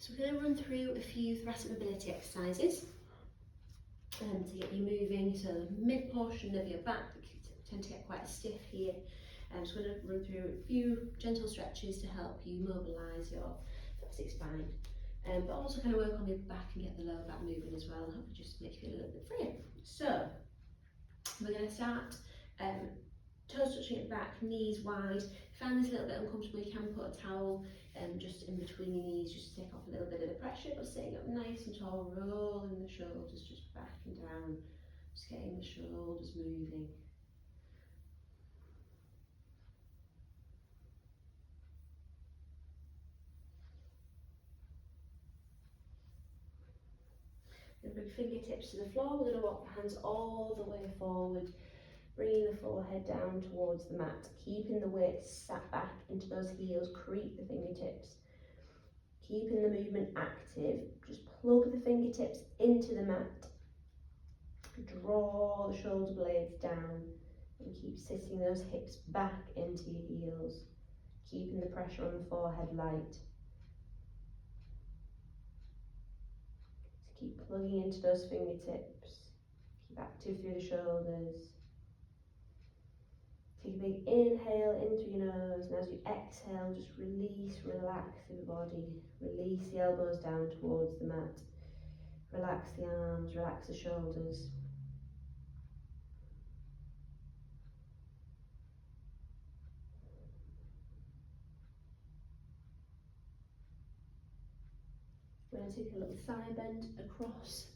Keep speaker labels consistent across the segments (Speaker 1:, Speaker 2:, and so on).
Speaker 1: So we're going to run through a few thoracic mobility exercises to get you moving. So the mid portion of your back tend to get quite stiff here. So we're going to run through a few gentle stretches to help you mobilise your thoracic spine. But also kind of work on your back and get the lower back moving as well, and hopefully just make you feel a little bit freer. So we're going to start toes touching at the back, knees wide. If you find this a little bit uncomfortable, you can put a towel just in between your knees just to take off a little bit of the pressure, but sitting up nice and tall, rolling the shoulders just back and down, just getting the shoulders moving. Bring fingertips to the floor. We're going to walk the hands all the way forward, bringing the forehead down towards the mat, keeping the weight sat back into those heels, creep the fingertips, keeping the movement active. Just plug the fingertips into the mat, draw the shoulder blades down, and keep sitting those hips back into your heels, keeping the pressure on the forehead light. Keep plugging into those fingertips, keep active through the shoulders. Take a big inhale in through your nose, and as you exhale, just release, relax the body, release the elbows down towards the mat, relax the arms, relax the shoulders. We're going to take a little thigh bend across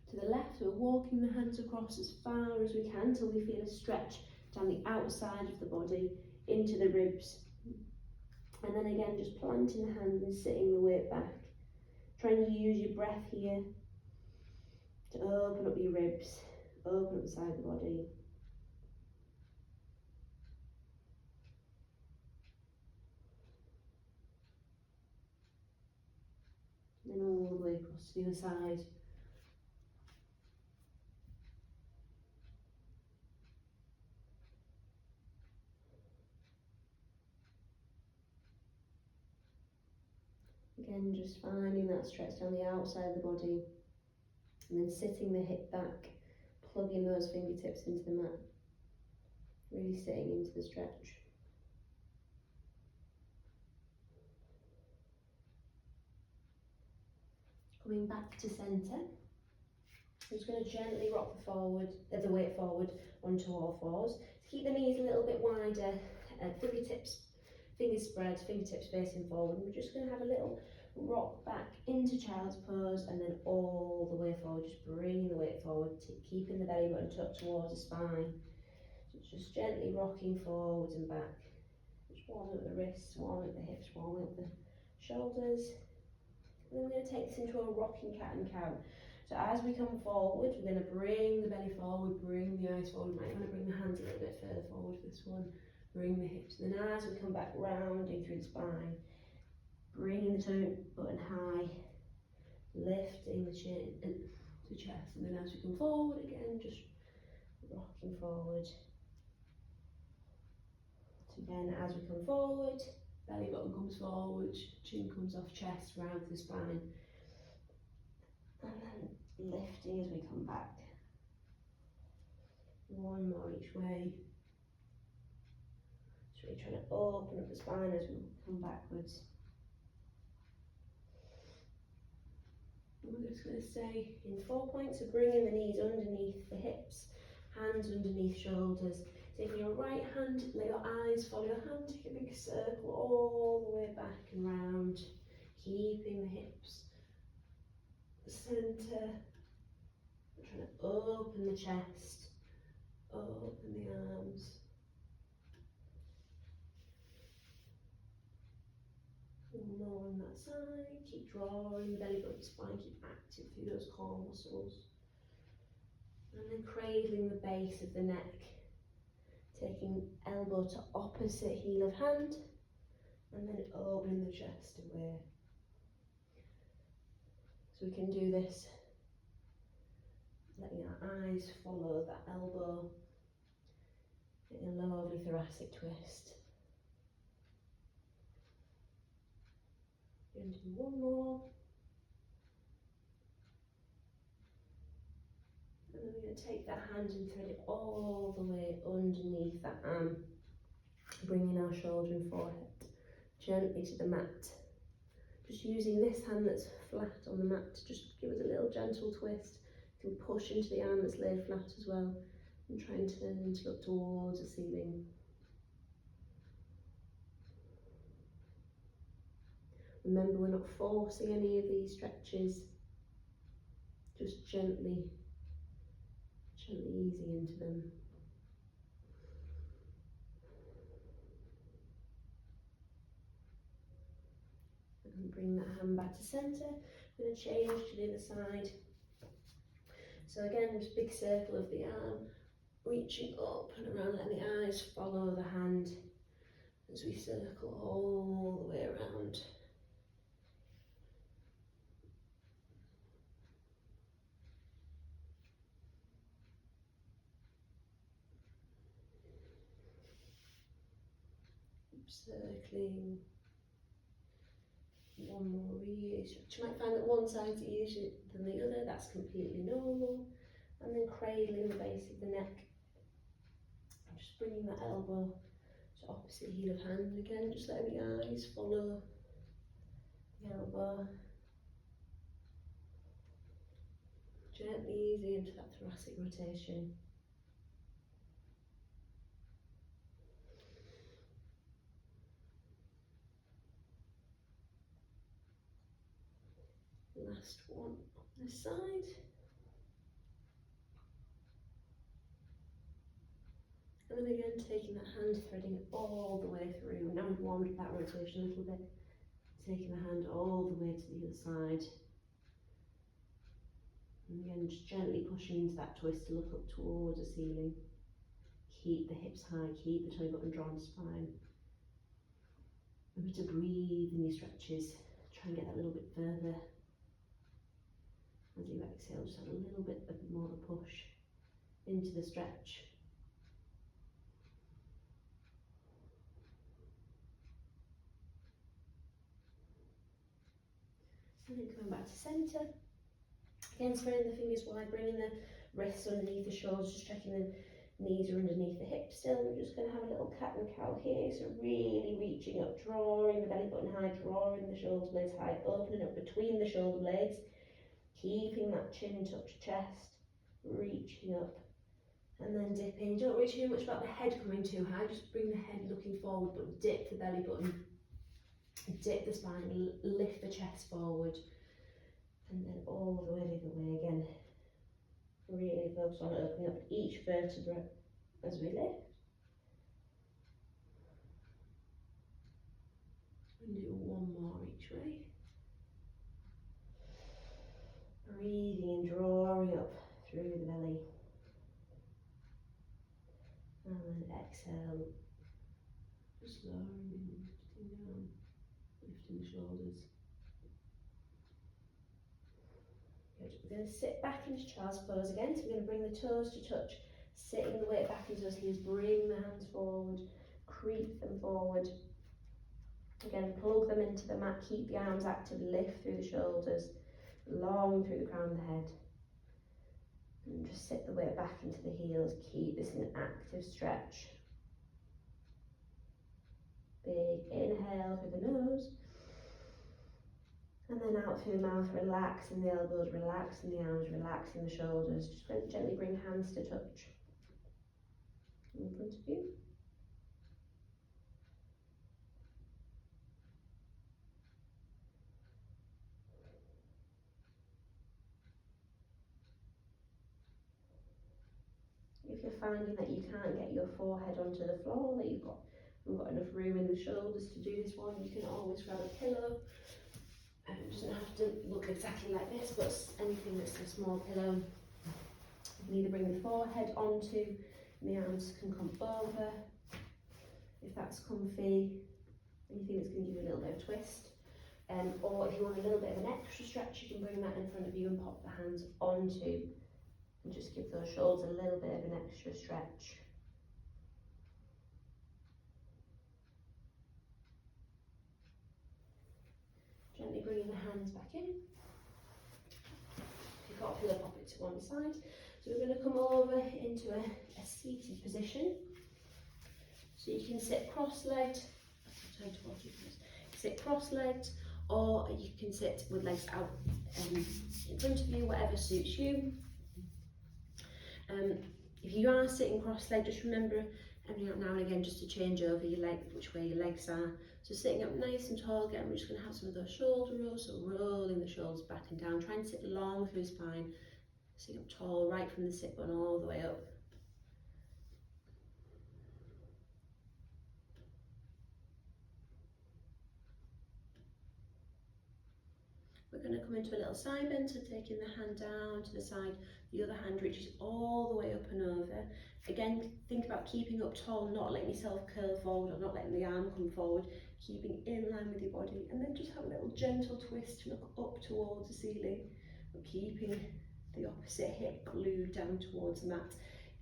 Speaker 1: to the left. We're walking the hands across as far as we can until we feel a stretch down the outside of the body into the ribs. And then again, just planting the hands and sitting the weight back. Trying to use your breath here to open up your ribs, open up the side of the body. And then all the way across to the other side. Again, just finding that stretch down the outside of the body, and then sitting the hip back, plugging those fingertips into the mat, really sitting into the stretch. Coming back to centre, I'm just going to gently rock the weight forward onto all fours. To keep the knees a little bit wider, fingers spread, fingertips facing forward. We're just going to have a little rock back into child's pose and then all the way forward, just bringing the weight forward, keeping the belly button tucked towards the spine. So just gently rocking forwards and back. Just warming up the wrists, warming up the hips, warming up the shoulders. And then we're going to take this into a rocking cat and cow. So as we come forward, we're going to bring the belly forward, bring the eyes forward. You might want to bring the hands a little bit further forward for this one. Bring the hips. And then as we come back, rounding through the spine, bringing the toe button high, lifting the chin and the chest. And then as we come forward again, just rocking forward. So again, as we come forward, belly button comes forward, chin comes off chest, round to the spine. And then lifting as we come back. One more each way. Just really trying to open up the spine as we come backwards. And we're just going to stay in 4 points, so bringing the knees underneath the hips, hands underneath shoulders. Taking your right hand, let your eyes follow your hand, take a big circle all the way back and round, keeping the hips centre. We're trying to open the chest, open the arms. One more on that side. Keep drawing the belly button spine, keep active through those core muscles. And then cradling the base of the neck, taking elbow to opposite heel of hand, and then opening the chest away. So we can do this, letting our eyes follow that elbow, getting a lovely thoracic twist. Going to do one more. take that hand and thread it all the way underneath that arm, bringing our shoulder and forehead gently to the mat. Just using this hand that's flat on the mat to just give us a little gentle twist. You can push into the arm that's laid flat as well, and try and turn to look towards the ceiling. Remember, we're not forcing any of these stretches, just gently easing into them. And bring that hand back to centre. I'm going to change to the other side. So again, this big circle of the arm, reaching up and around, letting the eyes follow the hand as we circle all the way around. Circling. One more really stretch. You might find that one side's easier than the other, that's completely normal. And then cradling the base of the neck. Just bringing that elbow to opposite heel of hand again, just letting the eyes follow the elbow. Gently easy into that thoracic rotation. Last one on this side. And then again, taking that hand, threading it all the way through. Now we've warmed up that rotation a little bit. Taking the hand all the way to the other side. And again, just gently pushing into that twist to look up towards the ceiling. Keep the hips high, keep the toe button drawn to spine. Remember to breathe in your stretches. Try and get that a little bit further. As you exhale, just add a little bit more of a push into the stretch. And then coming back to centre. Again, spreading the fingers wide, bringing the wrists underneath the shoulders, just checking the knees are underneath the hips still. We're just going to have a little cat and cow here, so really reaching up, drawing the belly button high, drawing the shoulder blades high, opening up between the shoulder blades, keeping that chin touch chest, reaching up, and then dipping. Don't worry too much about the head coming too high, just bring the head looking forward, but dip the belly button, dip the spine, lift the chest forward, and then all the way the other way again. Really focus on opening up each vertebra as we lift. And do one more each way. Breathing and drawing up through the belly. And then exhale, just lowering and lifting down, lifting the shoulders. Good. We're going to sit back into child's pose again, so we're going to bring the toes to touch, sitting the weight back into those heels, bring the hands forward, creep them forward. Again, plug them into the mat, keep the arms active, lift through the shoulders, long through the crown of the head. And just sit the weight back into the heels, keep this an active stretch. Big inhale through the nose. And then out through the mouth, relaxing the elbows, relaxing the arms, relaxing the shoulders. Just gently bring hands to touch in front of you. If you're finding that you can't get your forehead onto the floor, that you've got enough room in the shoulders to do this one, you can always grab a pillow. It doesn't have to look exactly like this, but anything that's a small pillow. You can either bring the forehead onto, and the arms can come over, if that's comfy. Anything that's going to give you a little bit of twist. Or if you want a little bit of an extra stretch, you can bring that in front of you and pop the hands onto, and just give those shoulders a little bit of an extra stretch. Gently bringing the hands back in. If you've got a pillow, pop it to one side. So So we're going to come over into a seated position. So you can sit cross-legged, sit cross-legged, or you can sit with legs out in front of you, whatever suits you. If you are sitting cross-legged, just remember every now and again just to change over your leg, which way your legs are. So sitting up nice and tall again, we're just going to have some of those shoulder rolls, so rolling the shoulders back and down. Try and sit long through the spine, sitting up tall, right from the sit bone all the way up. We're going to come into a little side bend, so taking the hand down to the side, the other hand reaches all the way up and over. Again, think about keeping up tall, not letting yourself curl forward or not letting the arm come forward, keeping in line with your body, and then just have a little gentle twist to look up towards the ceiling, but keeping the opposite hip glued down towards the mat.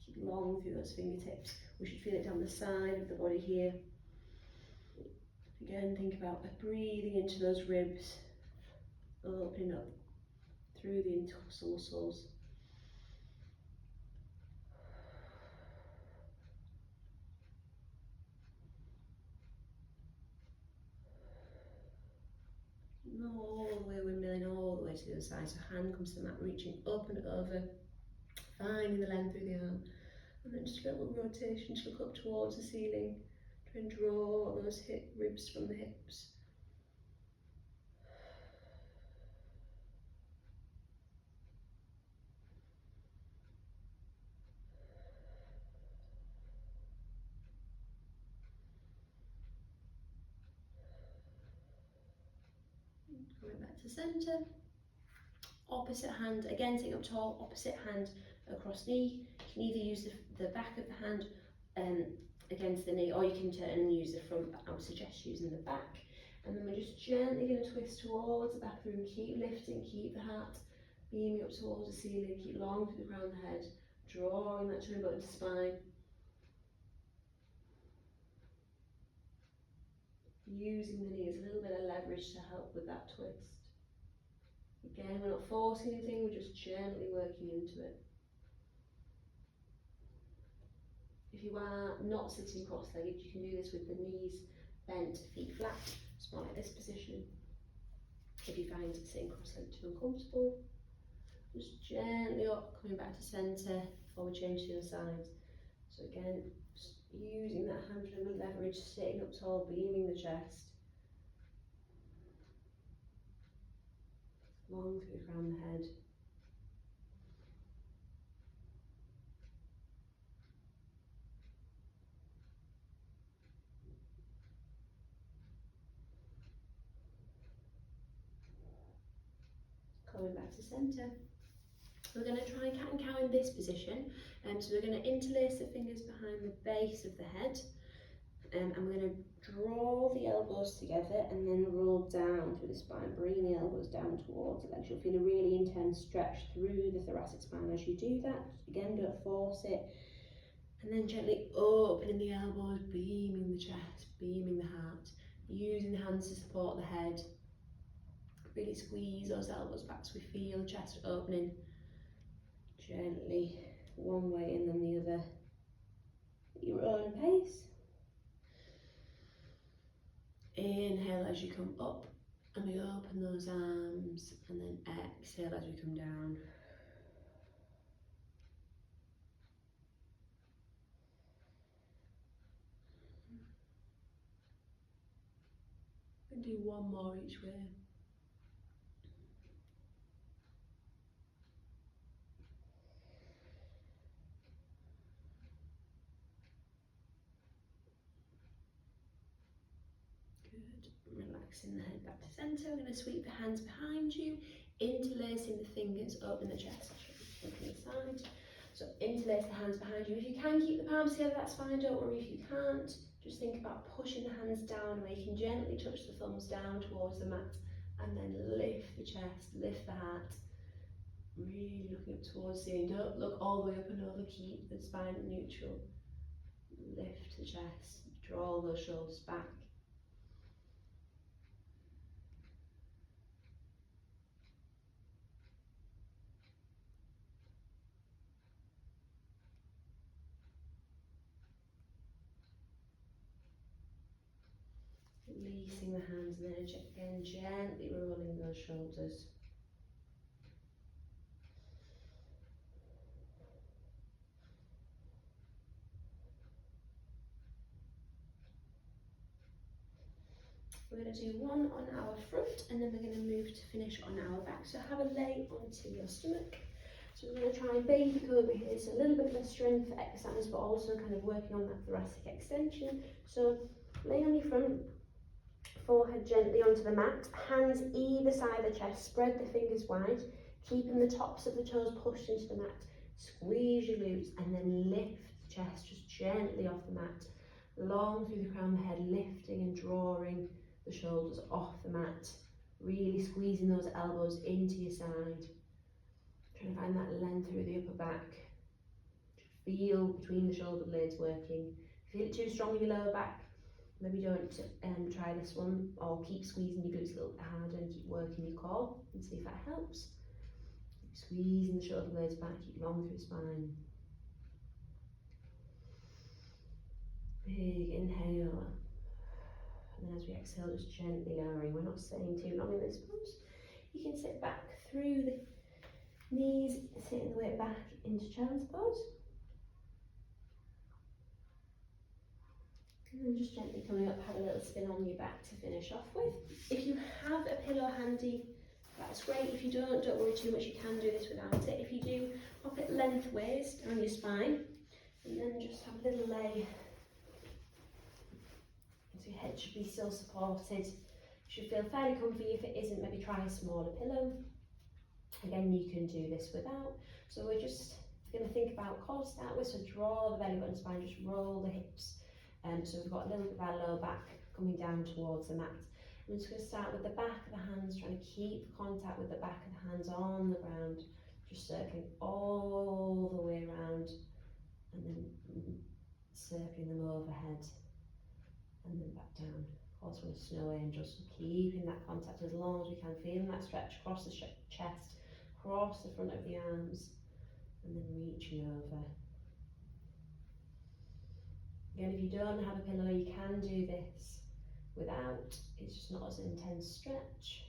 Speaker 1: Keep long through those fingertips. We should feel it down the side of the body here. Again, think about breathing into those ribs, opening up through the intercostal muscles. And all the way windmilling all the way to the other side. So hand comes to the mat, reaching up and over, finding the length through the arm. And then just a little rotation to look up towards the ceiling. Try and draw those hip ribs from the hips. Coming back to centre. Opposite hand, again sitting up tall, opposite hand across knee. You can either use the back of the hand against the knee, or you can turn and use the front, but I would suggest using the back. And then we're just gently going to twist towards the back of the room. Keep lifting, keep the heart beaming up towards the ceiling, keep long through the crown of the head, drawing that chin button to spine. Using the knee as a little bit of leverage to help with that twist. Again, we're not forcing anything, we're just gently working into it. If you are not sitting cross-legged, you can do this with the knees bent, feet flat, just more like this position. If you find sitting cross-legged too uncomfortable, just gently up, coming back to centre before we change to the other side. So again, just using that hand with leverage, sitting up tall, beaming the chest. Long through the crown of the head. Coming back to centre. We're going to try cat and cow in this position. So we're going to interlace the fingers behind the base of the head. And we're going to draw the elbows together and then roll down through the spine, bringing the elbows down towards the legs. You'll feel a really intense stretch through the thoracic spine as you do that. Again, don't force it. And then gently opening the elbows, beaming the chest, beaming the heart, using the hands to support the head. Really squeeze those elbows back so we feel the chest opening. Gently, one way and then the other, at your own pace. Inhale as you come up and we open those arms, and then exhale as we come down. And do one more each way. Relaxing the head back to centre. We're going to sweep the hands behind you, interlacing the fingers, open the chest, from the side. So interlace the hands behind you. If you can keep the palms together, that's fine. Don't worry if you can't. Just think about pushing the hands down, where you can gently touch the thumbs down towards the mat, and then lift the chest, lift the heart. Really looking up towards the ceiling. Don't look all the way up and over. Keep the spine neutral. Lift the chest. Draw those shoulders back. releasing the hands, and then again gently rolling those shoulders. We're going to do one on our front, and then we're going to move to finish on our back. So have a lay onto your stomach. So we're going to try and baby cobra here. So a little bit of a strength exercise, but also kind of working on that thoracic extension. So lay on your front, forehead gently onto the mat, hands either side of the chest, spread the fingers wide, keeping the tops of the toes pushed into the mat. Squeeze your glutes and then lift the chest just gently off the mat, long through the crown of the head, lifting and drawing the shoulders off the mat, really squeezing those elbows into your side. Trying to find that length through the upper back. Feel between the shoulder blades working. If you feel it too strong in your lower back, maybe don't try this one, or keep squeezing your glutes a little bit harder and keep working your core and see if that helps. Keep squeezing the shoulder blades back, keep long through the spine. Big inhale. And then as we exhale, just gently lowering. We're not staying too long in this pose. You can sit back through the knees, sitting the weight back into child's pose. And then just gently coming up, have a little spin on your back to finish off with. If you have a pillow handy, that's great. If you don't worry too much, you can do this without it. If you do, pop it lengthways down your spine, and then just have a little lay. So your head should be still supported. You should feel fairly comfy. If it isn't, maybe try a smaller pillow. Again, you can do this without. So we're just going to think about core to start with. So draw the belly button spine, just roll the hips. So we've got a little bit of our lower back coming down towards the mat. I'm just going to start with the back of the hands, trying to keep contact with the back of the hands on the ground, just circling all the way around, and then circling them overhead, and then back down. Of course, we're snow angels, so keeping that contact as long as we can, feeling that stretch across the chest, across the front of the arms, and then reaching over. Again, if you don't have a pillow, you can do this without. It's just not as an intense stretch.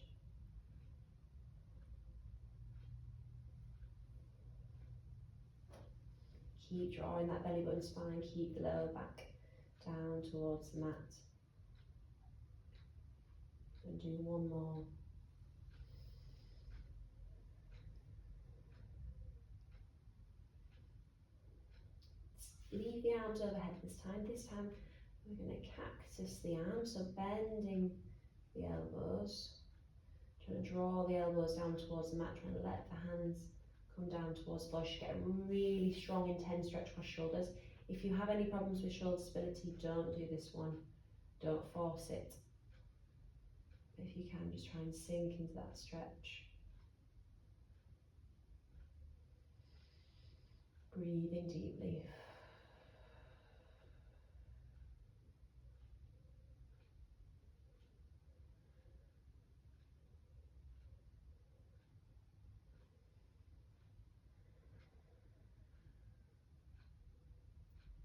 Speaker 1: Keep drawing that belly button spine, keep the lower back down towards the mat. And do one more. Leave the arms overhead this time. This time we're going to cactus the arms, so bending the elbows, trying to draw the elbows down towards the mat, trying to let the hands come down towards the floor. You should get a really strong, intense stretch across shoulders. If you have any problems with shoulder stability, don't do this one. Don't force it. But if you can, just try and sink into that stretch. Breathing deeply.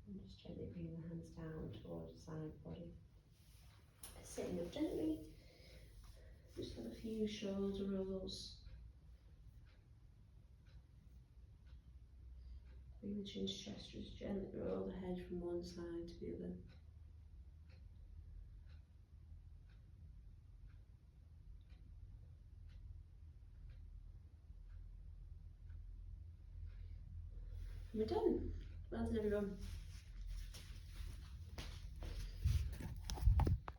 Speaker 1: And just gently bring the hands down towards the side body. Sitting up gently. Just have a few shoulder rolls. Bring the chin to chest, just gently roll the head from one side to the other. We're done. Well done, everyone.